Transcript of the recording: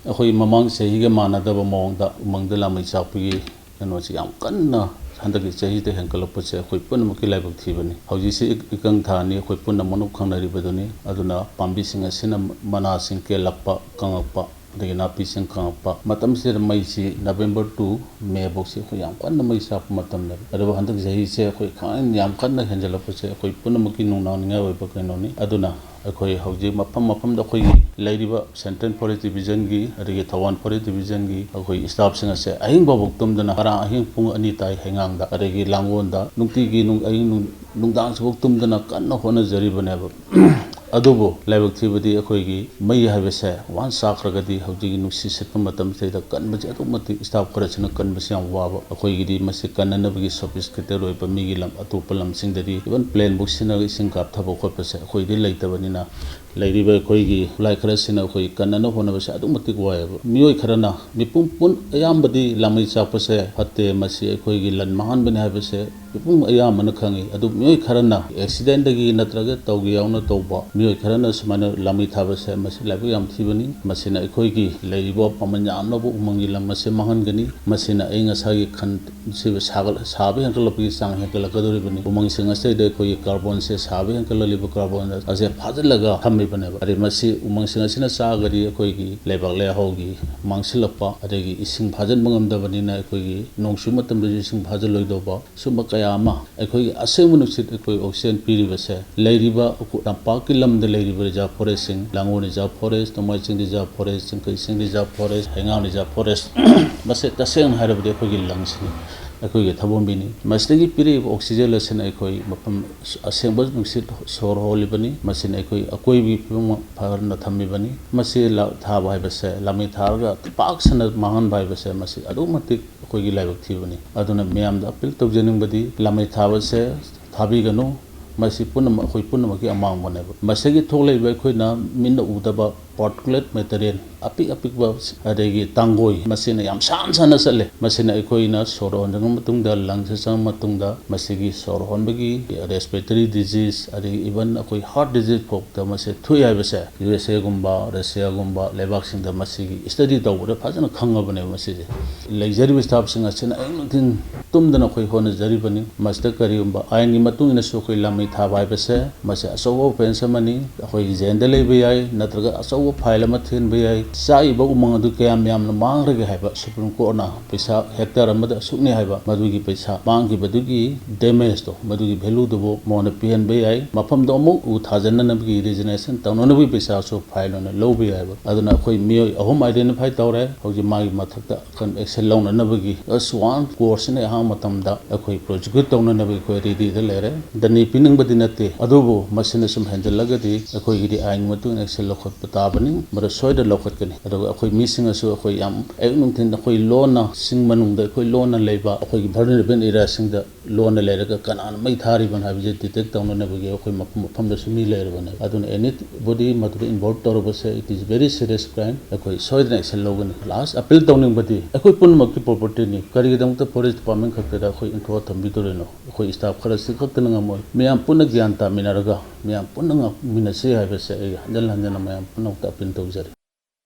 ꯑꯩꯈꯣꯏ ꯃꯃꯥꯡ ꯆꯍꯤꯒ ꯃꯥꯟꯅꯗꯕ ꯃꯑꯣꯡꯗ ꯎꯃꯪꯗ ꯂꯥꯃꯩ ꯆꯥꯛꯄꯒꯤ ꯀꯩꯅꯣꯁꯤ ꯌꯥꯝ ꯀꯟꯅ ꯍꯟꯗꯛꯀꯤ ꯆꯍꯤꯗ ꯍꯦꯟꯒꯠꯂꯛꯄꯁꯦ ꯑꯩꯈꯣꯏ ꯄꯨꯝꯅꯃꯛꯀꯤ ꯂꯥꯏꯕꯛ ꯊꯤꯕꯅꯤ ꯍꯧꯖꯤꯛꯁꯤ ꯏꯀꯪ ꯊꯥꯅꯤ ꯑꯩꯈꯣꯏ ꯄꯨꯝꯅꯃꯛ ꯈꯪꯅꯔꯤꯕꯗꯨꯅꯤ ꯑꯗꯨꯅ ꯄꯥꯝꯕꯤꯁꯤꯡ ꯑꯁꯤꯅ ꯃꯅꯥꯁꯤꯡ ꯀꯦꯜꯂꯛꯄ ꯀꯪꯉꯛꯄ ꯑꯗꯒꯤ ꯅꯥꯄꯤꯁꯤꯡ ꯀꯪꯉꯛꯄ ꯃꯇꯝꯁꯤꯗ ꯃꯩꯁꯤ ꯅꯕꯦꯝꯕꯔ ꯇꯨ ꯃꯦ ꯐꯥꯎꯁꯤ ꯑꯩꯈꯣꯏ ꯌꯥꯝ ꯀꯟꯅ ꯃꯩ ꯆꯥꯛꯄ ꯃꯇꯝꯅꯦꯕ ꯑꯗꯨꯕꯨ ꯍꯟꯗꯛ ꯆꯍꯤꯁꯦ ꯑꯩꯈꯣꯏ ꯌꯥꯝ ꯀꯟꯅ ꯍꯦꯟꯖꯜꯂꯛꯄꯁꯦ ꯑꯩꯈꯣꯏ ꯄꯨꯝꯅꯃꯛꯀꯤ ꯅꯨꯡꯅꯥꯡꯅꯤꯡꯉꯥꯏ ꯑꯣꯏꯕ ꯀꯩꯅꯣꯅꯤ ꯑꯗꯨꯅ ꯑꯩꯈꯣꯏ ꯍꯧꯖꯤꯛ ꯃꯐꯝꯗ ꯑꯩꯈꯣꯏꯒꯤ ꯂꯩꯔꯤꯕ ꯁꯦꯟꯇ꯭ꯔꯦꯜ ꯐꯣꯔꯦꯁꯠ ꯗꯤꯕꯤꯖꯟꯒꯤ ꯑꯗꯒꯤ ꯊꯧꯕꯥꯜ ꯐꯣꯔꯦꯁꯠ ꯗꯤꯕꯤꯖꯟꯒꯤ ꯑꯩꯈꯣꯏ ꯁ꯭ꯇꯥꯐꯁꯤꯡ ꯑꯁꯦ ꯑꯍꯤꯡ ꯐꯥꯎꯕ ꯇꯨꯝꯗꯅ ꯉꯔꯥꯡ ꯑꯍꯤꯡ ꯄꯨꯡ 2 ꯇꯥꯏ ꯍꯩꯉꯥꯡꯗ ꯑꯗꯒꯤ ꯂꯥꯡꯒꯣꯜꯗ ꯅꯨꯡꯇꯤꯒꯤ ꯑꯍꯤꯡ ꯅꯨꯡꯗꯥꯡꯁꯤꯐꯥꯎ ꯇꯨꯝꯗꯅ ꯀꯟꯅ ꯍꯣꯠꯅꯖꯔꯤꯕꯅꯦꯕ ꯑꯗꯨꯕꯨ ꯂꯥꯏꯕꯛ ꯊꯤꯕꯗꯤ ꯑꯩꯈꯣꯏꯒꯤ ꯃꯩ ꯍꯥꯏꯕꯁꯦ ꯋꯥꯟꯁ ꯆꯥꯛꯈ꯭ꯔꯒꯗꯤ ꯍꯧꯖꯤꯛꯀꯤ ꯅꯨꯡꯁꯤꯠ ꯁꯤꯠꯄ ꯃꯇꯝꯁꯤꯗ ꯀꯟꯕꯁꯦ ꯑꯗꯨꯛꯀꯤ ꯃꯇꯤꯛ ꯁ꯭ꯇꯥꯐ ꯈꯔꯁꯤꯅ ꯀꯟꯕꯁꯤ ꯌꯥꯝ ꯋꯥꯕ ꯑꯩꯈꯣꯏꯒꯤꯗꯤ ꯃꯁꯤ ꯀꯟꯅꯅꯕꯒꯤ ꯁꯣꯐꯤꯁꯇꯤꯀꯦꯇꯦꯗ ꯑꯣꯏꯕ ꯃꯤꯒꯤ ꯑꯇꯣꯞꯄ ꯂꯝꯁꯤꯡꯗꯗꯤ ꯏꯚꯟ ꯄ꯭ꯂꯦꯟꯕꯨꯛ ꯁꯤꯖꯤꯟꯅꯔꯒ ꯏꯁꯤꯡ ꯀꯥꯞꯊꯕ ꯈꯣꯠꯄꯁꯦ ꯑꯩꯈꯣꯏꯗꯤ ꯂꯩꯇꯕꯅꯤꯅ ꯂꯩꯔꯤꯕ ꯑꯩꯈꯣꯏꯒꯤ ꯈꯨꯠꯂꯥꯏ ꯈꯔꯁꯤꯅ ꯑꯩꯈꯣꯏ ꯀꯟꯅꯅꯕ ꯍꯣꯠꯅꯕꯁꯦ ꯑꯗꯨꯛꯀꯤ ꯃꯇꯤꯛ ꯋꯥꯏꯑꯦꯕ ꯃꯤꯑꯣꯏ ꯈꯔꯅ ꯃꯤꯄꯨꯝ ꯑꯌꯥꯝꯕꯗꯤ ꯂꯥꯃꯩ ꯆꯥꯛꯄꯁꯦ ꯐꯠꯇꯦ ꯃꯁꯤ ꯑꯩꯈꯣꯏꯒꯤ ꯂꯟ ꯃꯥꯡꯍꯟꯕꯅꯤ ꯍꯥꯏꯕꯁꯦ ꯃꯤꯄꯨꯝ ꯑꯌꯥꯝꯕꯅ ꯈꯪꯉꯤ ꯑꯗꯨ ꯃꯤꯑꯣꯏ ꯈꯔꯅ ꯑꯦꯛꯁꯤꯗꯦꯟꯗꯒꯤ ꯅꯠꯇ꯭ꯔꯒ ꯇꯧꯒꯦ ꯌꯥꯎꯅ ꯇꯧꯕ ꯃꯤꯑꯣꯏ ꯈꯔꯅ ꯁꯨꯃꯥꯏꯅ ꯂꯥꯃꯩ ꯊꯥꯕꯁꯦ ꯃꯁꯤ ꯂꯥꯏꯕꯛ ꯌꯥꯝ ꯊꯤꯕꯅꯤ ꯃꯁꯤꯅ ꯑꯩꯈꯣꯏꯒꯤ ꯂꯩꯔꯤꯕ ꯃꯃꯜ ꯌꯥꯝꯂꯕ ꯎꯃꯪꯒꯤ ꯂꯝ ꯑꯁꯤ ꯃꯥꯡꯍꯟꯒꯅꯤ ꯃꯁꯤꯅ ꯑꯏꯪ ꯑꯁꯥꯒꯤ ꯁꯥꯕ ꯍꯦꯟꯒꯠꯂꯛꯄꯒꯤ ꯆꯥꯡ ꯍꯦꯟꯒꯠꯂꯛꯀꯗꯧꯔꯤꯕꯅꯤ ꯎꯃꯪꯁꯤꯡ ꯑꯁꯤꯗ ꯑꯩꯈꯣꯏꯒꯤ ꯀꯥꯔꯕꯣꯟꯁꯦ ꯁꯥꯕ ꯍꯦꯟꯒꯠꯂꯛꯂꯤꯕ ꯀꯥꯔꯕꯣꯟ ꯑꯁꯦ ꯐꯥꯖꯤꯜꯂꯒ ꯊꯝꯃꯤꯕꯅꯦꯕ ꯑꯗꯩ ꯃꯁꯤ ꯎꯃꯪꯁꯤꯡ ꯑꯁꯤꯅ ꯆꯥꯒꯗꯤ ꯑꯩꯈꯣꯏꯒꯤ ꯂꯩꯕꯥꯛ ꯂꯩꯍꯥꯎꯒꯤ ꯃꯥꯡꯁꯤꯜꯂꯛꯄ ꯑꯗꯒꯤ ꯏꯁꯤꯡ ꯐꯥꯖꯤꯟꯕ ꯉꯝꯗꯕꯅꯤꯅ ꯑꯩꯈꯣꯏꯒꯤ ꯅꯣꯡꯆꯨ ꯃꯇꯝꯗꯁꯨ ꯏꯁꯤꯡ ꯐꯥꯖꯤꯜꯂꯣꯏꯗꯧꯕ ꯁꯨꯝꯕ ꯀꯌా ꯑꯃ ꯑꯩꯈꯣꯏꯒꯤ ꯑꯁꯦꯡꯕ ꯅꯨꯡꯁꯤꯠ ꯑꯩꯈꯣꯏ ꯑꯣꯛꯁꯤꯖꯦꯟ ꯄꯤꯔꯤꯕꯁꯦ ꯂꯩꯔꯤꯕ ꯇꯝꯄꯥꯛꯀꯤ ꯂꯝꯗ ꯂꯩꯔꯤꯕ ꯔꯤꯖꯥꯔꯚ ꯐꯣꯔꯦꯁꯁꯤꯡ Langol reserve forest Nongmaiching reserve forest ꯆꯤꯡꯈꯩꯁꯤꯡ ꯔꯤꯖꯥꯔꯚ ꯐꯣꯔꯦꯁꯠ ꯍꯩꯉꯥꯡ ꯔꯤꯖꯥꯔꯚ ꯐꯣꯔꯦꯁꯠ ꯃꯁꯤ ꯇꯁꯦꯡꯅ ꯍꯥꯏꯔꯕꯗꯤ ꯑꯩꯈꯣꯏꯒꯤ ꯂꯪꯁꯅꯤ ꯑꯩꯈꯣꯏꯒꯤ ꯊꯕꯣꯡꯕꯤꯅꯤ ꯃꯁꯤꯗꯒꯤ ꯄꯤꯔꯛꯏꯕ ꯑꯣꯛꯁꯤꯖꯦꯟ ꯑꯁꯤꯅ ꯑꯩꯈꯣꯏ ꯃꯐꯝ ꯑꯁꯦꯡꯕ ꯅꯨꯡꯁꯤꯠ ꯁꯣꯔ ꯍꯣꯜꯂꯤꯕꯅꯤ ꯃꯁꯤꯅ ꯑꯩꯈꯣꯏ ꯑꯀꯣꯏꯕꯒꯤ ꯐꯤꯕꯝ ꯐꯅ ꯊꯝꯃꯤꯕꯅꯤ ꯃꯁꯤ ꯊꯥꯕ ꯍꯥꯏꯕꯁꯦ ꯂꯥꯃꯩ ꯊꯥꯔꯒ ꯄꯥꯛ ꯁꯟꯅ ꯃꯥꯡꯍꯟꯕ ꯍꯥꯏꯕꯁꯦ ꯃꯁꯤ ꯑꯗꯨꯛꯀꯤ ꯃꯇꯤꯛ ꯑꯩꯈꯣꯏꯒꯤ ꯂꯥꯏꯕꯛ ꯊꯤꯕꯅꯤ ꯑꯗꯨꯅ ꯃꯤꯌꯥꯝꯗ ꯑꯄꯤꯜ ꯇꯧꯖꯅꯤꯡꯕꯗꯤ ꯂꯥꯃꯩ ꯊꯥꯕꯁꯦ ꯊꯥꯕꯤꯒꯅꯨ ꯃꯁꯤ ꯄꯨꯝꯅꯃꯛ ꯑꯩꯈꯣꯏ ꯄꯨꯝꯅꯃꯛꯀꯤ ꯑꯃꯥꯡꯕꯅꯦꯕ ꯃꯁꯤꯒꯤ ꯊꯣꯛꯂꯛꯏꯕ ꯑꯩꯈꯣꯏꯅ ꯃꯤꯠꯅ ꯎꯗꯕ ꯄꯥꯔꯇꯤꯀꯨꯂꯦꯠ ꯃꯦꯇꯔꯤꯌꯦꯜ ꯑꯄꯤꯛꯄ ꯑꯗꯒꯤ ꯇꯥꯡꯒꯣꯏ ꯃꯁꯤꯅ ꯌꯥꯝ ꯁꯥꯟꯅ ꯆꯠꯂꯦ ꯃꯁꯤꯅ ꯑꯩꯈꯣꯏꯅ ꯁꯣꯔ ꯍꯣꯟꯖꯟꯕ ꯃꯇꯨꯡꯗ ꯂꯪꯁ ꯆꯪꯕ ꯃꯇꯨꯡꯗ ꯃꯁꯤꯒꯤ ꯁꯣꯔ ꯍꯣꯟꯕꯒꯤ ꯔꯦꯁꯄꯤꯔꯦꯇꯔꯤ ꯗꯤꯖꯤꯁ ꯑꯗꯒꯤ ꯏꯚꯟ ꯑꯩꯈꯣꯏ ꯍꯥꯔꯠ ꯗꯤꯖꯤꯁ ꯐꯥꯎꯗ ꯃꯁꯤ ꯊꯣꯛꯏ ꯍꯥꯏꯕꯁꯦ USA ꯔꯁꯤꯌꯥꯒꯨꯝꯕ ꯂꯩꯕꯥꯛꯁꯤꯡꯗ ꯃꯁꯤꯒꯤ ꯁ꯭ꯇꯗꯤ ꯇꯧꯕꯗ ꯐꯖꯅ ꯈꯪꯉꯕꯅꯦꯕ ꯃꯁꯤꯁꯦ ꯂꯩꯖꯔꯤꯕ ꯁ꯭ꯇꯥꯐꯁꯤꯡ ꯑꯁꯤꯅ ꯑꯌꯨꯛ ꯅꯨꯡꯊꯤꯜ ꯇꯨꯝꯗꯅ ꯑꯩꯈꯣꯏ ꯍꯣꯠꯅꯖꯔꯤꯕꯅꯤ ꯃꯁꯤꯗ ꯀꯔꯤꯒꯨꯝꯕ ꯑꯥꯏꯟꯒꯤ ꯃꯇꯨꯡ ꯏꯟꯅꯁꯨ ꯑꯩꯈꯣꯏ ꯂꯥꯃꯩ ꯊꯥꯕ ꯍꯥꯏꯕꯁꯦ ꯃꯁꯤ ꯑꯆꯧꯕ ꯑꯣꯐꯦꯟꯁ ꯑꯃꯅꯤ ꯑꯩꯈꯣꯏ ꯖꯦꯜꯗ ꯂꯩꯕ ꯌꯥꯏ ꯅꯠꯇ꯭ꯔꯒ ꯑꯆꯧꯕ ꯐꯥꯏꯜ ꯑꯃ ꯊꯤꯟꯕ ꯌꯥꯏ ꯆꯥꯛꯏꯕ ꯎꯃꯪ ꯑꯗꯨ ꯀꯌꯥꯝ ꯌꯥꯝꯅ ꯃꯥꯡꯈ꯭ꯔꯒꯦ ꯍꯥꯏꯕ ꯁꯨꯄ꯭ꯔꯤꯝ ꯀꯣꯔꯠꯅ ꯄꯩꯁꯥ ꯍꯦꯛꯇꯔ ꯑꯃꯗ ꯑꯁꯨꯛꯅꯤ ꯍꯥꯏꯕ ꯃꯗꯨꯒꯤ ꯄꯩꯁꯥ ꯃꯥꯡꯈꯤꯕꯗꯨꯒꯤ ꯗꯦꯃꯦꯖꯇꯣ ꯃꯗꯨꯒꯤ ꯚꯦꯂꯨꯗꯨꯕꯨ ꯃꯉꯣꯟꯗ ꯄꯤꯍꯟꯕ ꯌꯥꯏ ꯃꯐꯝꯗꯣ ꯑꯃꯨꯛ ꯎ ꯊꯥꯖꯅꯅꯕꯒꯤ ꯔꯤꯖꯅꯦꯁꯟ ꯇꯧꯅꯅꯕꯒꯤ ꯄꯩꯁꯥꯁꯨ ꯐꯥꯏꯜ ꯑꯣꯏꯅ ꯂꯧꯕ ꯌꯥꯏꯕ ꯑꯗꯨꯅ ꯑꯩꯈꯣꯏ ꯃꯤꯑꯣꯏ 3 ꯑꯥꯏꯗꯦꯟꯇꯤꯐꯥꯏ ꯇꯧꯔꯦ ꯍꯧꯖꯤꯛ ꯃꯥꯒꯤ ꯃꯊꯛꯇ ꯑꯦꯛꯁꯟ ꯂꯧꯅꯅꯕꯒꯤ ꯋꯥꯟ ꯀꯣꯔꯁꯁꯤꯅ ꯑꯍꯥꯡꯕ ꯃꯇꯝꯗ ꯑꯩꯈꯣꯏ ꯄ꯭ꯔꯣꯁꯤꯀ꯭ꯌꯨꯠ ꯇꯧꯅꯅꯕ ꯑꯩꯈꯣꯏ ꯔꯦꯗꯤꯗ ꯂꯩꯔꯦ ꯗꯅꯤ ꯄꯤꯅꯤꯡꯕꯗꯤ ꯅꯠꯇꯦ ꯑꯗꯨꯕꯨ ꯃꯁꯤꯅ ꯁꯨꯝ ꯍꯦꯟꯖꯜꯂꯒꯗꯤ ꯑꯩꯈꯣꯏꯒꯤꯗꯤ ꯑꯥꯏꯟꯒꯤ ꯃꯇꯨꯡ ꯏꯟꯅ ꯑꯦꯛꯁꯟ ꯂꯧꯈꯠꯄ ꯇꯥꯕꯅꯤ ꯃꯗꯨ ꯁꯣꯏꯗꯅ ꯂꯧꯈꯠꯀꯅꯤ ꯑꯗꯨꯒ ꯑꯩꯈꯣꯏ ꯃꯤꯁꯤꯡꯅꯁꯨ ꯑꯩꯈꯣꯏ ꯌꯥꯝ ꯑꯌꯨꯛ ꯅꯨꯡꯊꯤꯟ ꯑꯩꯈꯣꯏ ꯂꯣꯟꯅ ꯆꯤꯡ ꯃꯅꯨꯡꯗ ꯑꯩꯈꯣꯏ ꯂꯣꯟꯅ ꯂꯩꯕ ꯑꯩꯈꯣꯏꯒꯤ ꯚꯜꯅꯔꯦꯕꯜ ꯑꯦꯔꯤꯌꯥꯁꯤꯡꯗ ꯂꯣꯟꯅ ꯂꯩꯔꯒ ꯀꯅꯥꯅ ꯃꯩ ꯊꯥꯔꯤꯕꯅꯣ ꯍꯥꯏꯕꯁꯦ ꯗꯤꯇꯦꯛ ꯇꯧꯅꯅꯕꯒꯤ ꯑꯩꯈꯣꯏ ꯃꯐꯝꯗꯁꯨ ꯃꯤ ꯂꯩꯔꯕꯅꯦ ꯑꯗꯨꯅ ꯑꯦꯅꯤꯕꯣꯗꯤ ꯃꯗꯨꯗ ꯏꯟꯚꯣꯜቭ ꯇꯧꯔꯕꯁꯦ it is very serious crime ꯑꯩꯈꯣꯏ ꯁꯣꯏꯗꯅ ꯑꯦꯛꯁꯟ ꯂꯧꯒꯅꯤ ꯂꯥꯁ ꯑꯄꯤꯜ ꯇꯧꯅꯤꯡꯕꯗꯤ ꯑꯩꯈꯣꯏ ꯄꯨꯝꯅꯃꯛꯀꯤ ꯄ꯭ꯔꯣꯄꯔꯇꯤꯅꯤ ꯀꯔꯤꯒꯤꯗꯃꯛꯇ ꯐꯣꯔꯦꯁꯠ ꯗꯤꯄꯥꯔꯠꯃꯦꯟꯠ ꯈꯛꯇꯗ ꯑꯩꯈꯣꯏ ꯏꯟꯊꯣꯛꯑ ꯊꯝꯕꯤꯗꯣꯔꯤꯅꯣ ꯑꯩꯈꯣꯏ ꯁ꯭ꯇꯥꯐ ꯈꯔꯁꯤ ꯈꯛꯇꯅ ꯉꯝꯃꯣꯏ ꯃꯌꯥꯝ ꯄꯨꯟꯅ ꯒ꯭ꯌꯥꯟ ꯇꯥꯃꯤꯟꯅꯔꯒ ꯃꯌꯥꯝ ꯄꯨꯟꯅ ꯉꯥꯛꯃꯤꯟꯅꯁꯤ ꯍꯥꯏꯕꯁꯦ ꯑꯩ ꯍꯟꯖꯤꯟ ꯍꯟꯖꯤꯟꯅ ꯃꯌꯥꯝ ꯄꯨꯝꯅꯃꯛꯇ ꯑꯄꯤꯜ ꯇꯧꯖꯔꯤ